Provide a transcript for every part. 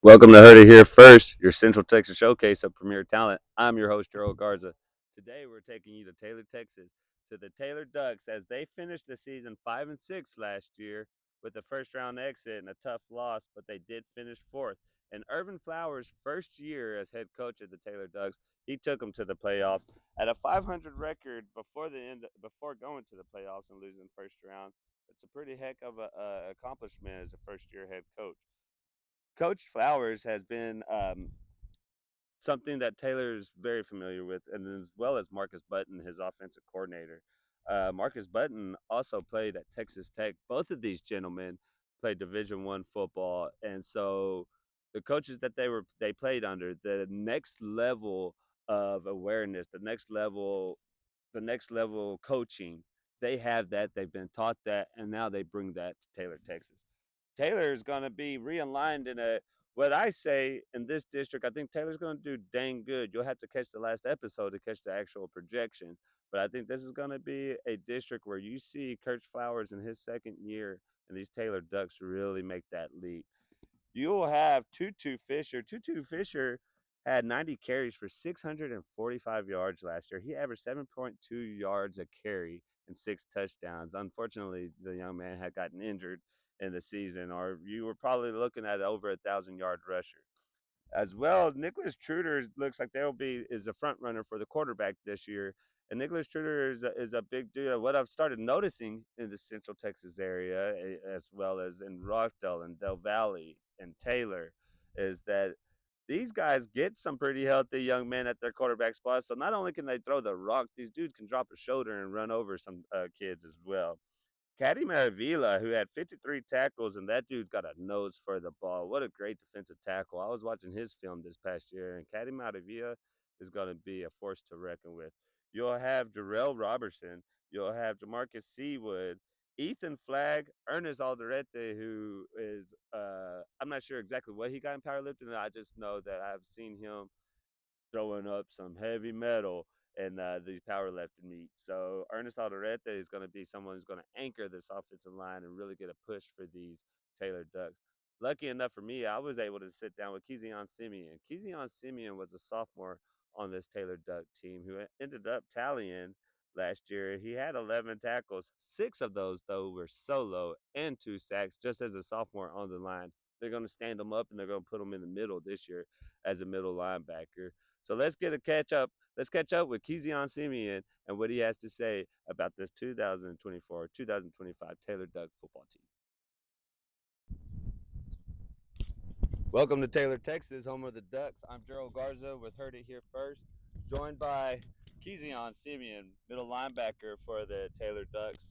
Welcome to Heard It Here First, your Central Texas showcase of premier talent. I'm your host, Gerald Garza. Today, we're taking you to Taylor, Texas, to the Taylor Ducks as they finished the season 5-6 last year with a first-round exit and a tough loss, but they did finish fourth. And Irvin Flowers' first year as head coach of the Taylor Ducks, he took them to the playoffs at a 500 record before going to the playoffs and losing the first round. It's a pretty heck of a accomplishment as a first-year head coach. Coach Flowers has been something that Taylor is very familiar with, and as well as Marcus Button, his offensive coordinator. Marcus Button also played at Texas Tech. Both of these gentlemen played Division One football, and so the coaches that they played under, the next level of awareness, the next level coaching, they have that. They've been taught that, and now they bring that to Taylor, Texas. Taylor is going to be realigned in a what I say in this district. I think Taylor's going to do dang good. You'll have to catch the last episode to catch the actual projections. But I think this is going to be a district where you see Coach Flowers in his second year and these Taylor Ducks really make that leap. You'll have Tutu Fisher. Tutu Fisher had 90 carries for 645 yards last year. He averaged 7.2 yards a carry and 6 touchdowns. Unfortunately, the young man had gotten injured in the season, or you were probably looking at over 1,000 yard rusher. As well, Nicholas Truder looks like is a front runner for the quarterback this year. And Nicholas Truder is a big dude. What I've started noticing in the Central Texas area, as well as in Rockdale and Del Valley and Taylor, is that these guys get some pretty healthy young men at their quarterback spot. So not only can they throw the rock, these dudes can drop a shoulder and run over some kids as well. Caddy Maravilla, who had 53 tackles, and that dude got a nose for the ball. What a great defensive tackle. I was watching his film this past year, and Caddy Maravilla is going to be a force to reckon with. You'll have Jarrell Robertson. You'll have Jamarcus Seawood, Ethan Flagg, Ernest Alderete, who is, I'm not sure exactly what he got in powerlifting. I just know that I've seen him throwing up some heavy metal in these powerlifting meets. So Ernest Alderete is going to be someone who's going to anchor this offensive line and really get a push for these Taylor Ducks. Lucky enough for me, I was able to sit down with Kezion Simien. Kezion Simien was a sophomore on this Taylor Duck team who ended up tallying last year. He had 11 tackles. 6 of those, though, were solo and 2 sacks just as a sophomore on the line. They're going to stand him up and they're going to put him in the middle this year as a middle linebacker. So let's get a catch up. Let's catch up with Kezion Simien and what he has to say about this 2024-2025 Taylor Duck football team. Welcome to Taylor, Texas, home of the Ducks. I'm Gerald Garza with Heard It Here First, joined by Kezion Simien, middle linebacker for the Taylor Ducks.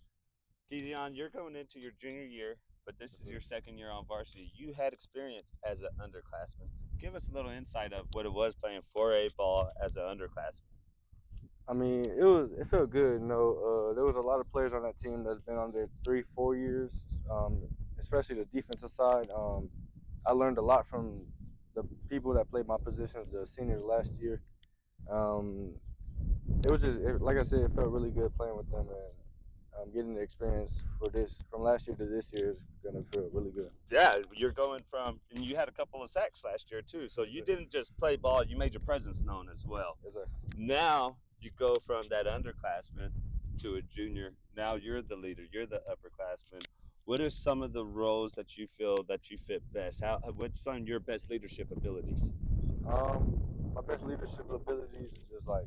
Kezion, you're going into your junior year, but this is your second year on varsity. You had experience as an underclassman. Give us a little insight of what it was playing 4A ball as an underclassman. I mean, it felt good. There was a lot of players on that team that's been on there 3-4 years, especially the defensive side. I learned a lot from the people that played my positions, the seniors last year. Um, like I said, it felt really good playing with them, and getting the experience for this from last year to this year is gonna feel really good. Yeah, you're going from, and you had a couple of sacks last year too. So you didn't just play ball; you made your presence known as well. Yes, sir. Now you go from that underclassman to a junior. Now you're the leader. You're the upperclassman. What are some of the roles that you feel that you fit best? What's some of your best leadership abilities? My best leadership abilities is just like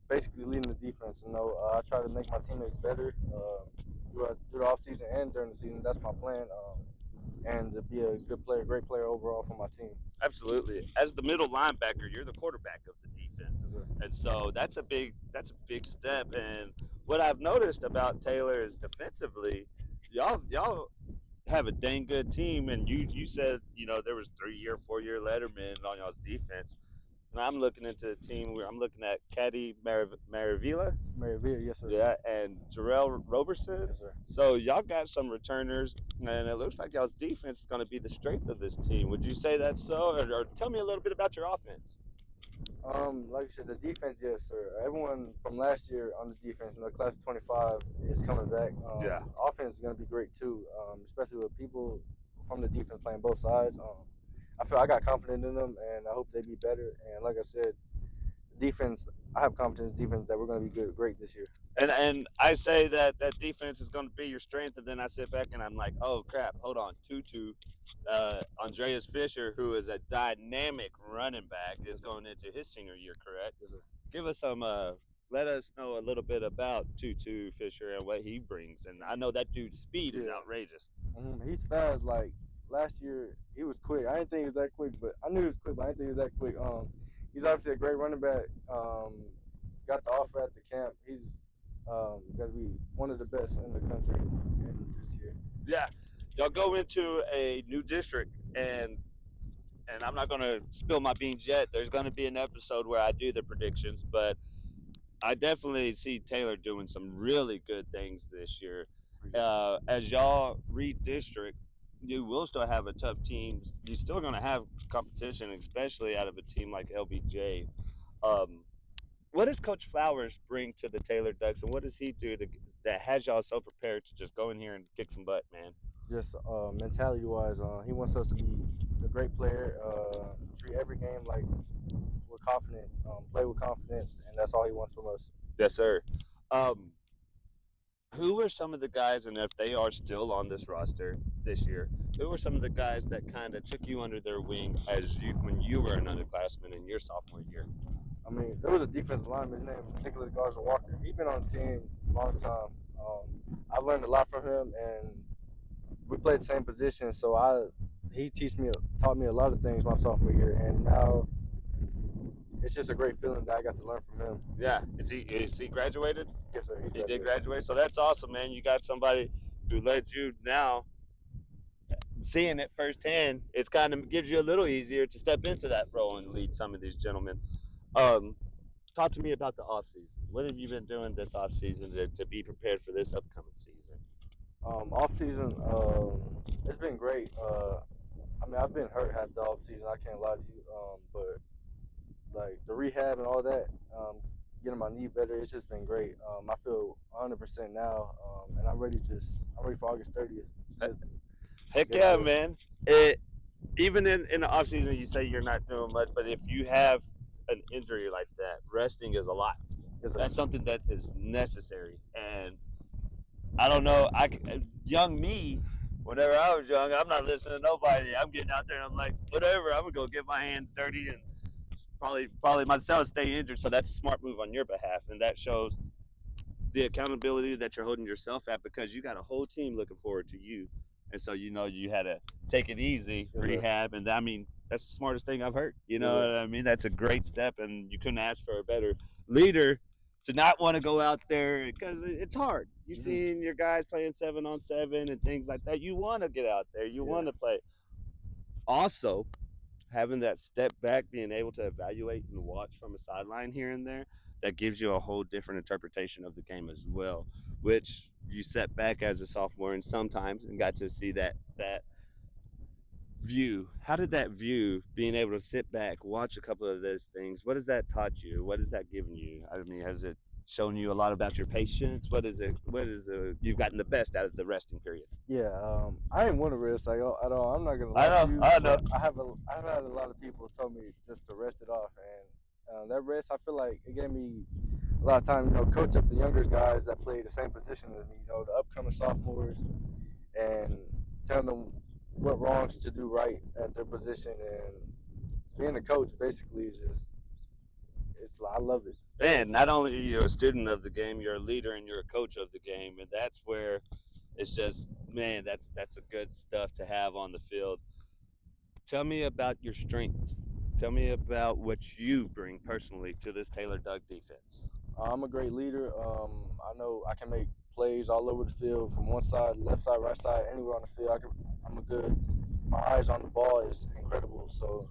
basically leading the defense. I try to make my teammates better through the off season and during the season. That's my plan, and to be a good player, great player overall for my team. Absolutely. As the middle linebacker, you're the quarterback of the defense, Yes, sir. and so that's a big step. And what I've noticed about Taylor is defensively, y'all have a dang good team. And you said there was 3 year, 4 year letterman on y'all's defense. And I'm looking into the team where I'm looking at Caddy Maravilla, Maravilla, yes, sir. yeah, and Jarrell Robertson. Yes, sir. So y'all got some returners, and it looks like y'all's defense is going to be the strength of this team. Would you say that's so, or tell me a little bit about your offense? Like you said, the defense, yes, sir. Everyone from last year on the defense, class of 25 is coming back. Yeah. Offense is going to be great too, especially with people from the defense playing both sides. I feel I got confidence in them, and I hope they be better. And like I said, defense, I have confidence in defense that we're going to be good, great this year. And I say that defense is going to be your strength, and then I sit back and I'm like, oh crap, hold on, Tutu, Andreas Fisher, who is a dynamic running back, is going into his senior year, correct? Yes, sir. Give us some, let us know a little bit about Tutu Fisher and what he brings. And I know that dude's speed is Yeah. outrageous. He's fast. Like last year, he was quick. I didn't think he was that quick, but I knew he was quick. But I didn't think he was that quick. He's obviously a great running back. Got the offer at the camp. He's going to be one of the best in the country in this year. Yeah, y'all go into a new district, and I'm not going to spill my beans yet. There's going to be an episode where I do the predictions, but I definitely see Taylor doing some really good things this year. As y'all redistrict, you will still have a tough team. You're still going to have competition, especially out of a team like LBJ. Um, what does Coach Flowers bring to the Taylor Ducks, and what does he do that has y'all so prepared to just go in here and kick some butt, man? Just mentality wise, he wants us to be a great player, treat every game like with confidence, play with confidence, and that's all he wants from us. Yes, sir. Um, who are some of the guys, and if they are still on this roster this year, who are some of the guys that kind of took you under their wing when you were an underclassman in your sophomore year? I mean, there was a defensive lineman named Nicholas Garza Walker. He's been on the team a long time. I've learned a lot from him, and we played the same position. So he taught me a lot of things my sophomore year, and now it's just a great feeling that I got to learn from him. Yeah, is he graduated? Yes, sir. He did graduate, so that's awesome, man. You got somebody who led you now. Seeing it firsthand, it's kind of gives you a little easier to step into that role and lead some of these gentlemen. Talk to me about the off season. What have you been doing this off season to be prepared for this upcoming season? Off season, it's been great. I mean, I've been hurt half the off season. I can't lie to you. But like the rehab and all that, getting my knee better, it's just been great. I feel 100% now, and I'm ready for August 30th. Heck yeah, man! Even in the off season, you say you're not doing much, but if you have an injury like that, resting is a lot. That's something that is necessary, and I don't know. Young me, whenever I was young, I'm not listening to nobody. I'm getting out there and I'm like, whatever. I'm gonna go get my hands dirty and probably myself stay injured. So that's a smart move on your behalf, and that shows the accountability that you're holding yourself at because you got a whole team looking forward to you, and so you had to take it easy, rehab, and I mean that's the smartest thing I've heard. You know what I mean? That's a great step, and you couldn't ask for a better leader to not want to go out there because it's hard. You're seeing your guys playing 7-on-7 and things like that. You want to get out there. You want to play. Also, having that step back, being able to evaluate and watch from a sideline here and there, that gives you a whole different interpretation of the game as well, which you set back as a sophomore and sometimes and got to see that view. How did that view, being able to sit back, watch a couple of those things, what has that taught you? What has that given you? I mean, has it shown you a lot about your patience? What is it? You've gotten the best out of the resting period? Yeah, I didn't want to rest at all. I'm not gonna lie to you. I know. I've had a lot of people tell me just to rest it off, and that rest, I feel like it gave me a lot of time, coach up the younger guys that play the same position as me, the upcoming sophomores, and telling them what wrongs to do right at their position. And being a coach basically is I love it. Man, not only are you a student of the game, you're a leader and you're a coach of the game, and that's where it's just, man, that's a good stuff to have on the field. Tell me about your strengths. Tell me about what you bring personally to this Taylor Doug defense. I'm a great leader. I know I can make plays all over the field, from one side, left side, right side, anywhere on the field. My eyes on the ball is incredible. So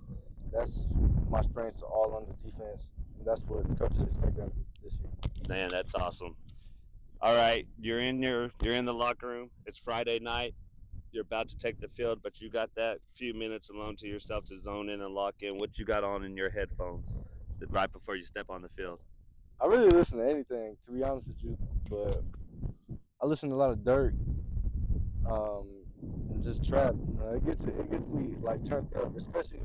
that's my strengths all on the defense, and that's what coaches expect them this year. Man, that's awesome. All right, you're in the locker room. It's Friday night. You're about to take the field, but you got that few minutes alone to yourself to zone in and lock in. What you got on in your headphones right before you step on the field? I really listen to anything, to be honest with you, but I listen to a lot of Dirk, and just trap. It gets me like turned up, especially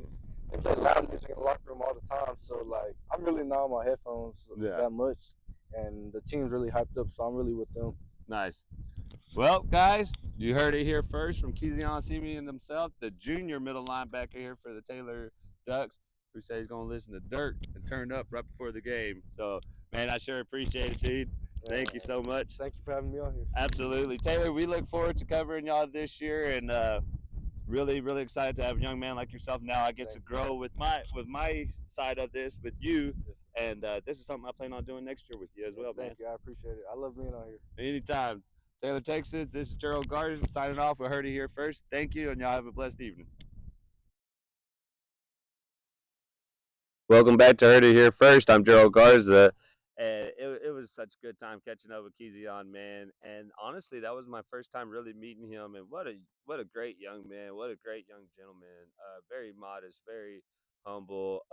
they play loud music in the locker room all the time. So like I'm really not on my headphones Yeah. that much, and the team's really hyped up, so I'm really with them. Nice. Well, guys, you heard it here first from Simien himself, the junior middle linebacker here for the Taylor Ducks, who says he's going to listen to Dirt and turn up right before the game. So, man, I sure appreciate it, dude. Thank you so much. Thank you for having me on here. Absolutely. Taylor, we look forward to covering y'all this year, and really, really excited to have a young man like yourself. Now I get to grow with my side of this with you, and this is something I plan on doing next year with you as well, man. Thank you. I appreciate it. I love being on here. Anytime. Taylor, Texas, this is Gerald Garza signing off. We heard it here first. Thank you, and y'all have a blessed evening. Welcome back to Heard It Here First. I'm Gerald Garza. And it was such a good time catching up with Kezion, man. And honestly, that was my first time really meeting him. And what a great young man. What a great young gentleman. Very modest, very humble.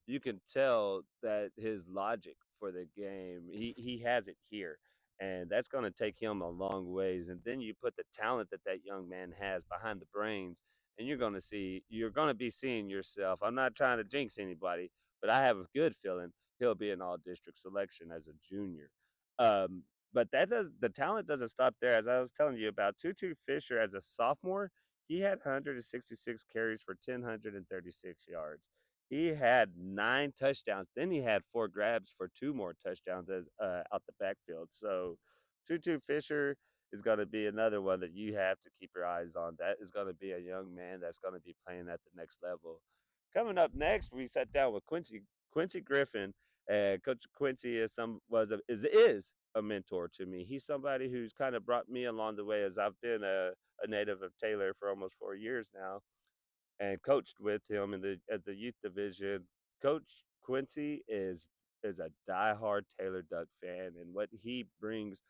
You can tell that his logic for the game, he has it here. And that's going to take him a long ways. And then you put the talent that that young man has behind the brains, and you're going to be seeing yourself. I'm not trying to jinx anybody, but I have a good feeling he'll be an all district selection as a junior. But the talent doesn't stop there. As I was telling you about, Tutu Fisher as a sophomore, he had 166 carries for 1,036 yards. He had 9 touchdowns. Then he had 4 grabs for 2 more touchdowns as out the backfield. So Tutu Fisher is going to be another one that you have to keep your eyes on. That is going to be a young man that's going to be playing at the next level. Coming up next, we sat down with Quincy Griffin. Coach Quincy is a mentor to me. He's somebody who's kind of brought me along the way as I've been a native of Taylor for almost 4 years now and coached with him in the youth division. Coach Quincy is a diehard Taylor Duck fan, and what he brings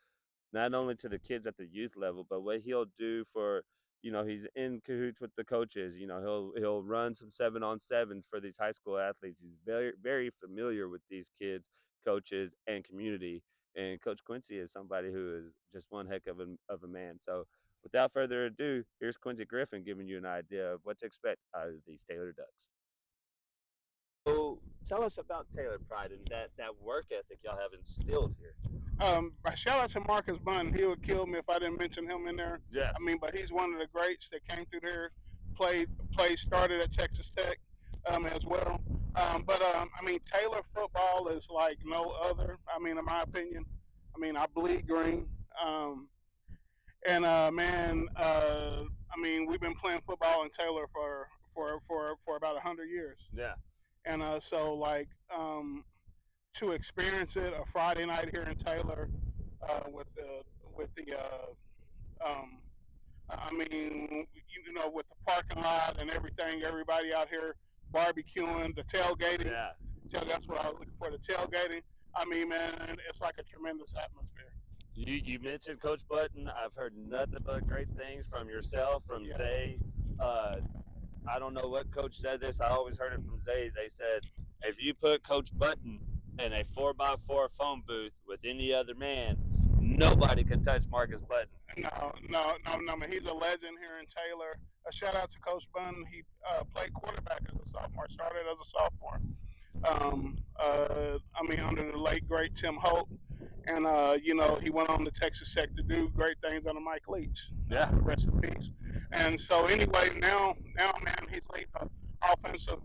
not only to the kids at the youth level, but what he'll do for he's in cahoots with the coaches. He'll run some 7-on-7s for these high school athletes. He's very very familiar with these kids, coaches, and community. And Coach Quincy is somebody who is just one heck of a man. So without further ado, here's Quincy Griffin giving you an idea of what to expect out of these Taylor Ducks. So tell us about Taylor Pride and that work ethic y'all have instilled here. Shout out to Marcus Bunn. He would kill me if I didn't mention him in there. Yes. I mean, but he's one of the greats that came through there, started at Texas Tech as well. I mean, Taylor football is like no other. I mean, in my opinion. I mean, I bleed green. I mean, we've been playing football in Taylor for about 100 years. Yeah. And so like to experience it a Friday night here in Taylor with the I mean, with the parking lot and everything, everybody out here barbecuing, the tailgating. Yeah. So that's what I was looking for, the tailgating. I mean, man, it's like a tremendous atmosphere. You mentioned Coach Button. I've heard nothing but great things from yourself, from Zay. I don't know what coach said this. I always heard it from Zay. They said, if you put Coach Button in a 4x4 phone booth with any other man, nobody can touch Marcus Button. No, man. He's a legend here in Taylor. A shout out to Coach Button. He played quarterback as a sophomore, started as a sophomore. I mean, under the late, great Tim Holt. And, he went on to Texas Tech to do great things under Mike Leach. Yeah. Rest in peace. And so, anyway, now, man, he's leading offensive,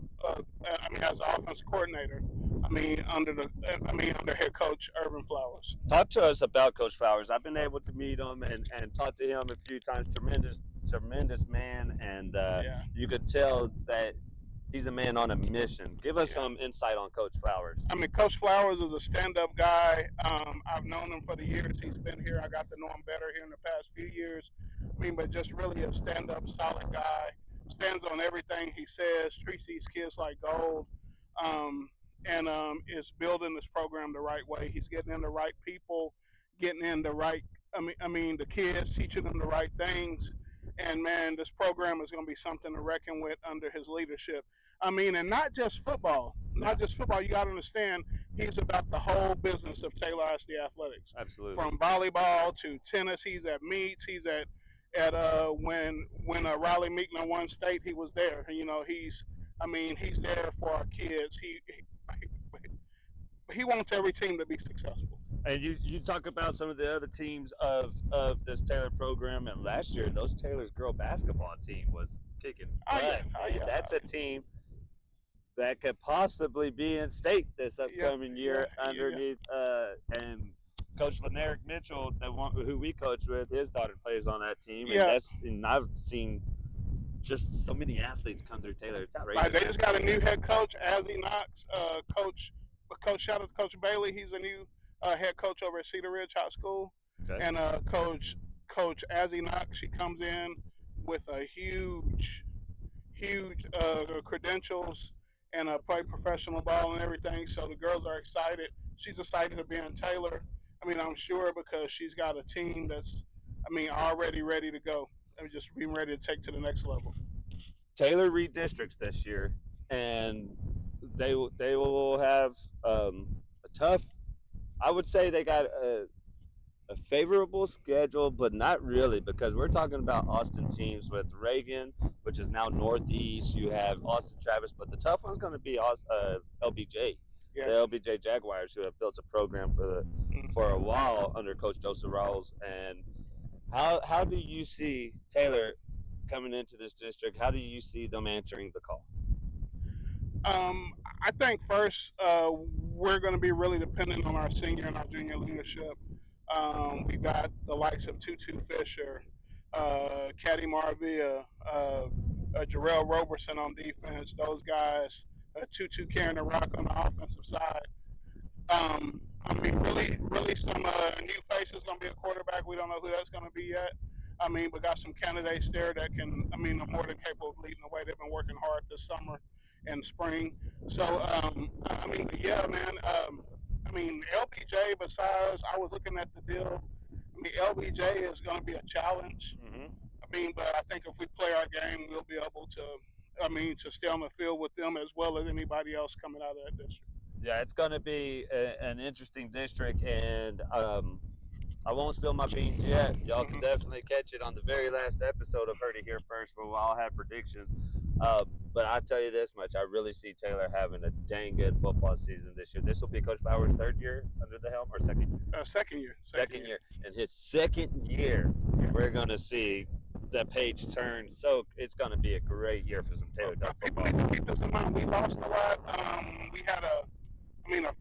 as an offensive coordinator. Under head coach Urban Flowers. Talk to us about Coach Flowers. I've been able to meet him and talk to him a few times. Tremendous man. And you could tell that he's a man on a mission. Give us some insight on Coach Flowers. I mean, Coach Flowers is a stand-up guy. I've known him for the years he's been here. I got to know him better here in the past few years. I mean, but just really a stand-up, solid guy. Stands on everything he says, treats these kids like gold, and is building this program the right way. He's getting in the right people, getting in the right, the kids, teaching them the right things. And, man, this program is going to be something to reckon with under his leadership. I mean, and not just football. Not just football. You got to understand, he's about the whole business of Taylor ISD athletics. Absolutely. From volleyball to tennis, he's at meets, he's at at when Riley Meekman won state, he was there. You know, he's there for our kids. He wants every team to be successful. And you talk about some of the other teams of this Taylor program, and last year those Taylor's girl basketball team was kicking Oh yeah, butt, oh and yeah, that's a team that could possibly be in state this yeah, upcoming yeah, year yeah. underneath and Coach Lenerick Mitchell, who we coach with, his daughter plays on that team, and Yeah, I've seen just so many athletes come through Taylor. It's like outrageous. they just got a new head coach, Azzy Knox. Shout out to Coach Bailey. He's a new head coach over at Cedar Ridge High School, Okay. and Coach Azzy Knox. She comes in with a huge credentials and play professional ball and everything. So the girls are excited. She's excited to be in Taylor. I mean, I'm sure because she's got a team that's, already ready to go. I mean, just being ready to take to the next level. Taylor redistricts this year, and they will have a tough. I would say they got a favorable schedule, but not really because we're talking about Austin teams with Reagan, which is now Northeast. You have Austin Travis, but the tough one's going to be LBJ, Yes. the LBJ Jaguars, who have built a program for a while under Coach Joseph Rawls. And how do you see Taylor coming into this district? How do you see them answering the call? I think first we're going to be really dependent on our senior and our junior leadership. We've got the likes of Tutu Fisher, Caddy Marvia, Jarrell Roberson on defense. Those guys, Tutu carrying the rock on the offensive side. Really some new faces going to be a quarterback. We don't know who that's going to be yet. We got some candidates there that can, are more than capable of leading the way. They've been working hard this summer and spring. So, yeah, man. LBJ, besides, I was looking at the deal. LBJ is going to be a challenge. Mm-hmm. But I think if we play our game, we'll be able to stay on the field with them as well as anybody else coming out of that district. Yeah, it's going to be an interesting district, and I won't spill my beans yet. Y'all can definitely catch it on the very last episode of Heard It Here First, where I'll have predictions. But I tell you this much: I really see Taylor having a dang good football season this year. This will be Coach Flowers' third year under the helm, or second year? Second year. Second year. In his second year, we're going to see the page turn. So it's going to be a great year for some Taylor Duck football. People need to keep this in mind. We lost a lot. We had a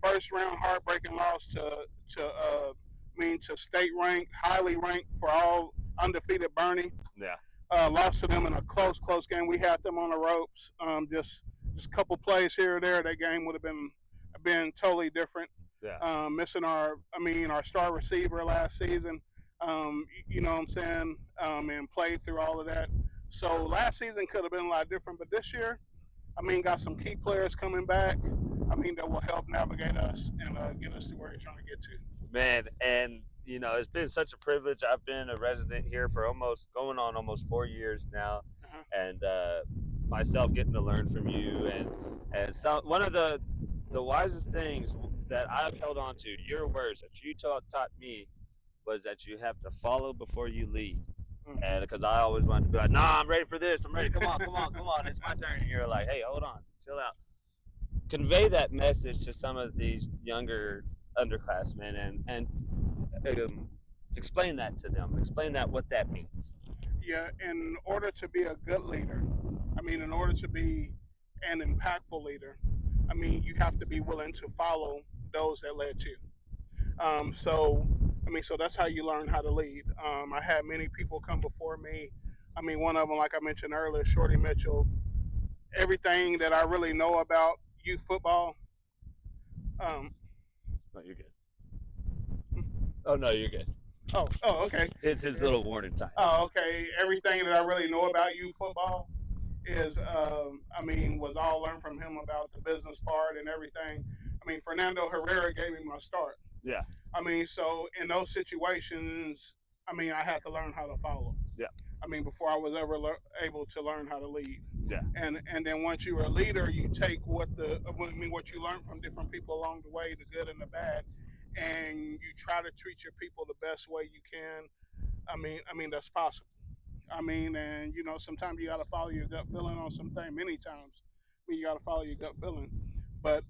first round heartbreaking loss to state ranked, highly ranked for all undefeated Bernie. Yeah. Lost to them in a close game. We had them on the ropes. Just a couple plays here or there. That game would have been totally different. Yeah. Missing our star receiver last season. You know what I'm saying? And played through all of that. So last season could have been a lot different, but this year, got some key players coming back. That will help navigate us and get us to where you're trying to get to. Man, and it's been such a privilege. I've been a resident here for almost 4 years now, and myself getting to learn from you, and one of the wisest things that I've held on to, your words that you taught me, was that you have to follow before you lead. And because I always wanted to be like, nah, I'm ready for this. I'm ready. Come on. It's my turn. And you're like, hey, hold on, chill out. Convey that message to some of these younger underclassmen and explain that to them. Explain what that means. Yeah, in order to be a good leader, in order to be an impactful leader, you have to be willing to follow those that led you. So that's how you learn how to lead. I had many people come before me. One of them, like I mentioned earlier, Shorty Mitchell. Everything that I really know about youth football. No, you're good. Oh, no, you're good. Oh, okay. It's his little warning sign. Oh, okay. Everything that I really know about youth football is, was all learned from him about the business part and everything. Fernando Herrera gave me my start. Yeah. So in those situations, I had to learn how to follow. Yeah. Before I was ever able to learn how to lead. Yeah. And then once you're a leader, you take what you learn from different people along the way, the good and the bad, and you try to treat your people the best way you can. That's possible. I mean, and sometimes you got to follow your gut feeling on something. Many times, you got to follow your gut feeling. But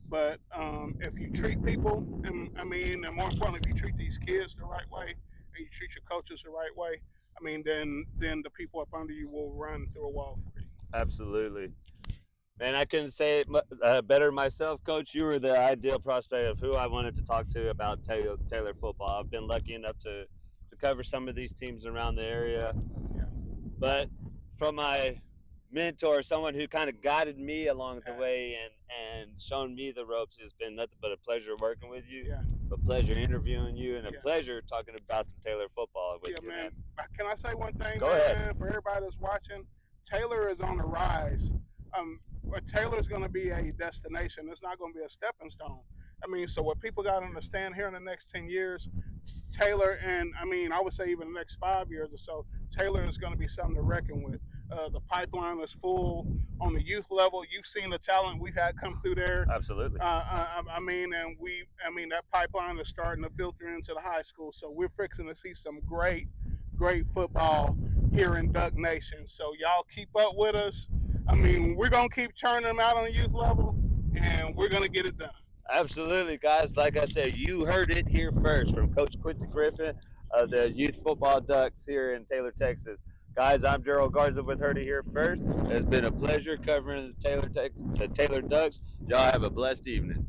if you treat people, and I mean, and more importantly, if you treat these kids the right way, and you treat your coaches the right way, I mean, then the people up under you will run through a wall for you. Absolutely. Man, I couldn't say it better myself, Coach. You were the ideal prospect of who I wanted to talk to about Taylor football. I've been lucky enough to cover some of these teams around the area, Yeah. but from my mentor, someone who kind of guided me along the Yeah. way and shown me the ropes, has been nothing but a pleasure working with you, Yeah. a pleasure interviewing you, and a Yeah. pleasure talking about some Taylor football with Yeah, you, man. man. Can I say one thing, Go ahead. man? For everybody that's watching, Taylor is on the rise. But Taylor's going to be a destination. It's not going to be a stepping stone. I mean, so what people got to understand here in the next 10 years, Taylor, and I mean, I would say even the next 5 years or so, Taylor is going to be something to reckon with. The pipeline is full on the youth level. You've seen the talent we've had come through there. Absolutely. I mean, that pipeline is starting to filter into the high school. So we're fixing to see some great football here in Duck Nation. So y'all keep up with us. I mean, we're gonna keep churning them out on the youth level, and we're gonna get it done. Absolutely, guys. Like I said, you heard it here first from Coach Quincy Griffin of the Youth Football Ducks here in Taylor, Texas. Guys, I'm Gerald Garza with Heard It Here First. It's been a pleasure covering the Taylor Ducks. Y'all have a blessed evening.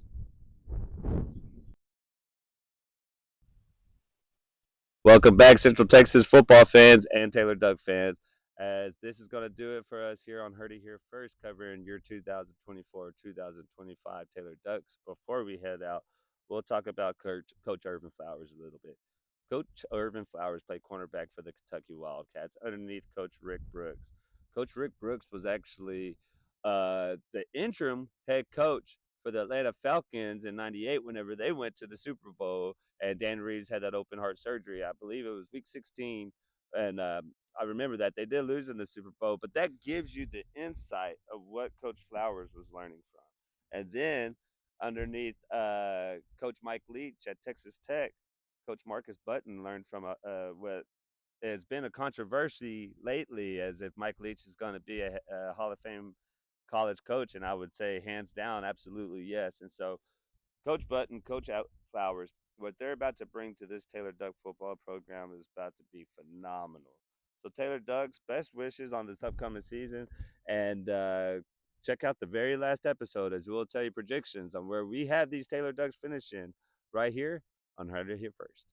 Welcome back, Central Texas football fans and Taylor Duck fans, as this is going to do it for us here on Heard It Here First, covering your 2024-2025 Taylor Ducks. Before we head out, we'll talk about Coach Irvin Flowers a little bit. Coach Irvin Flowers played cornerback for the Kentucky Wildcats underneath Coach Rick Brooks. Coach Rick Brooks was actually the interim head coach for the Atlanta Falcons in '98 whenever they went to the Super Bowl, and Dan Reeves had that open heart surgery. I believe it was week 16, and I remember that they did lose in the Super Bowl, but that gives you the insight of what Coach Flowers was learning from. And then underneath Coach Mike Leach at Texas Tech, Coach Marcus Button learned from what has been a controversy lately, as if Mike Leach is going to be a Hall of Fame college coach, and I would say hands down, absolutely yes. And so Coach Button, Coach Flowers, what they're about to bring to this Taylor Duck football program is about to be phenomenal. So Taylor Ducks, best wishes on this upcoming season, and check out the very last episode as we'll tell you predictions on where we have these Taylor Ducks finishing right here on Heard It Here First.